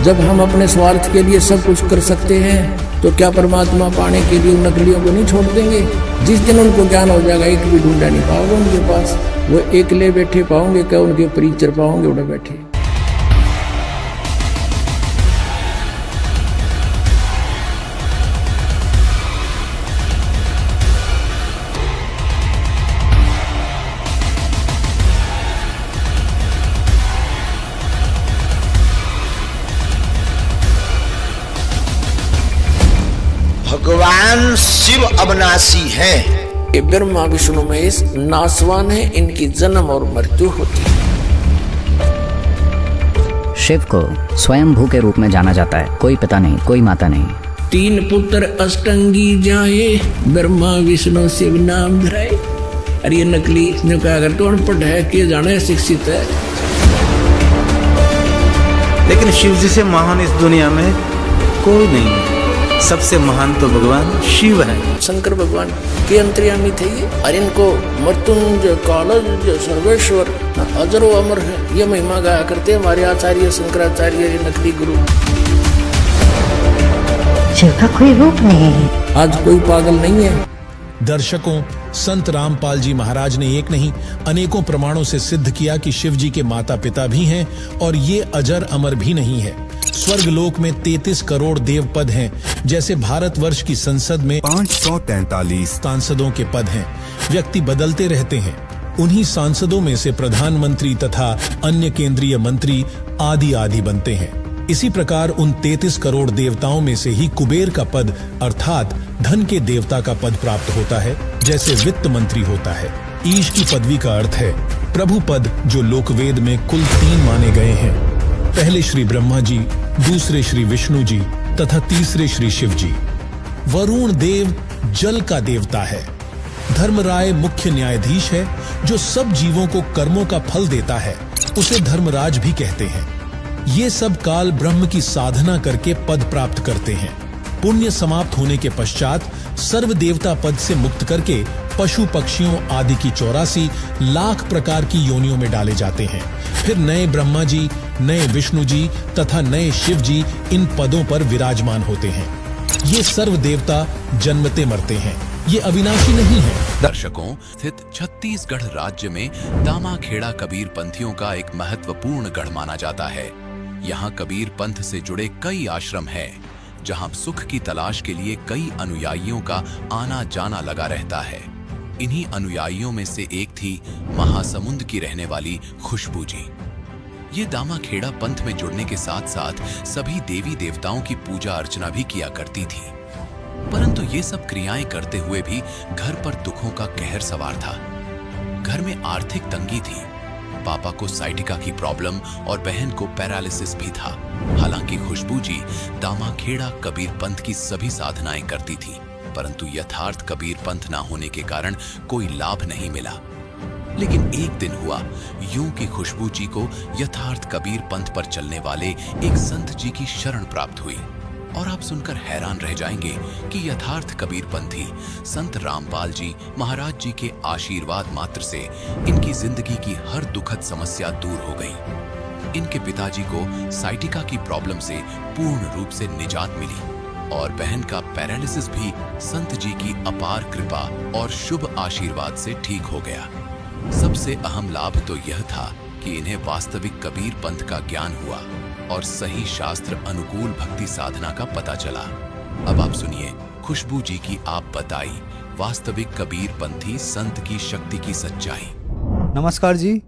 जब हम अपने स्वार्थ के लिए सब कुछ कर सकते हैं तो क्या परमात्मा पाने के लिए उन नकलियों को नहीं छोड़ देंगे? जिस दिन उनको ज्ञान हो जाएगा, एक भी ढूंढा नहीं पाओगे उनके पास। वो एकले बैठे पाओगे क्या? उनके परिचर पाओगे उड़े बैठे। भगवान शिव अविनाशी हैं। ये ब्रह्मा विष्णु महेश नासवान है, इनकी जन्म और मृत्यु होती है। शिव को स्वयंभू के रूप में जाना जाता है। कोई पिता नहीं, कोई माता नहीं। 3 पुत्र अष्टंगी जाए, ब्रह्मा विष्णु शिव नाम धराए। अरे ये नकली ने कहा अगर तो अनपढ़ है, किए जाने शिक्षित है। लेकिन शिव जी से महान इस दुनिया में कोई नहीं है। सबसे महान तो भगवान शिव है। शंकर भगवान के अंतर्यामी थे ये। और इनको मृत्युंजय कालज सर्वेश्वर अजरो अमर है, ये महिमा गाया करते हमारे आचार्य शंकराचार्य, ये नकली गुरु। शिव का कोई रूप नहीं है। आज कोई पागल नहीं है। दर्शकों, संत रामपाल जी महाराज ने एक नहीं अनेकों प्रमाणों से सिद्ध किया कि शिव जी के माता पिता भी हैं और ये अजर अमर भी नहीं है। स्वर्गलोक में 33 करोड़ देव पद हैं, जैसे भारतवर्ष की संसद में 543 सांसदों के पद हैं। व्यक्ति बदलते रहते हैं। उन्हीं सांसदों में से प्रधानमंत्री तथा अन्य केंद्रीय मंत्री आदि आदि बनते हैं। इसी प्रकार उन 33 करोड़ देवताओं में से ही कुबेर का पद अर्थात धन के देवता का पद प्राप्त होता है, जैसे वित्त मंत्री होता है। ईश की पदवी का अर्थ है प्रभु पद, जो लोकवेद में कुल 3 माने गए हैं। पहले श्री ब्रह्मा जी, दूसरे श्री विष्णु जी तथा तीसरे श्री शिव जी। वरुण देव जल का देवता है। धर्मराय मुख्य न्यायाधीश है, जो सब जीवों को कर्मों का फल देता है। उसे धर्मराज भी कहते हैं। ये सब काल ब्रह्म की साधना करके पद प्राप्त करते हैं। पुण्य समाप्त होने के पश्चात सर्व देवता पद से मुक्त करके पशु पक्षियों आदि की 84 लाख प्रकार की योनियों में डाले जाते हैं। फिर नए ब्रह्मा जी, नए विष्णु जी तथा नए शिव जी इन पदों पर विराजमान होते हैं। ये सर्व देवता जन्मते मरते हैं, ये अविनाशी नहीं है। दर्शकों, स्थित छत्तीसगढ़ राज्य में दामाखेड़ा कबीर पंथियों का एक महत्वपूर्ण गढ़ माना जाता है। यहाँ कबीर पंथ से जुड़े कई आश्रम हैं, जहाँ सुख की तलाश के लिए कई अनुयायियों का आना जाना लगा रहता है। इन्हीं अनुयायियों में से एक थी महासमुंद की रहने वाली खुशबू जी। ये दामाखेड़ा पंथ में जुड़ने के साथ साथ सभी देवी देवताओं की पूजा अर्चना भी किया करती थी। परंतु ये सब क्रियाएं करते हुए भी घर पर दुखों का कहर सवार था। घर में आर्थिक तंगी थी। पापा को साइटिका की प्रॉब्लम और बहन को पैरालिसिस भी था। हालांकि खुशबू जी दामाखेड़ा कबीर पंथ की सभी साधनाएं करती थी, परंतु यथार्थ कबीर पंथ ना होने के कारण कोई लाभ नहीं मिला। लेकिन एक दिन हुआ यूं कि खुशबू जी को यथार्थ कबीर पंथ पर चलने वाले एक संत जी की शरण प्राप्त हुई। और आप सुनकर हैरान रह जाएंगे कि यथार्थ कबीर पंथी संत रामपाल जी महाराज जी के आशीर्वाद मात्र से इनकी जिंदगी की हर दुखद समस्या दूर हो गई। इनके पिताजी को साइटिका की प्रॉब्लम से पूर्ण रूप से निजात मिली और बहन का पैरालिसिस भी संत जी की अपार कृपा और शुभ आशीर्वाद से ठीक हो गया। सबसे अहम लाभ तो यह था कि इन्हें वास्तविक कबीर पंथ का ज्ञान हुआ और सही शास्त्र अनुकूल भक्ति साधना का पता चला। अब आप सुनिए खुशबू जी की आप बताई वास्तविक कबीर पंथी संत की शक्ति की सच्चाई। नमस्कार जी,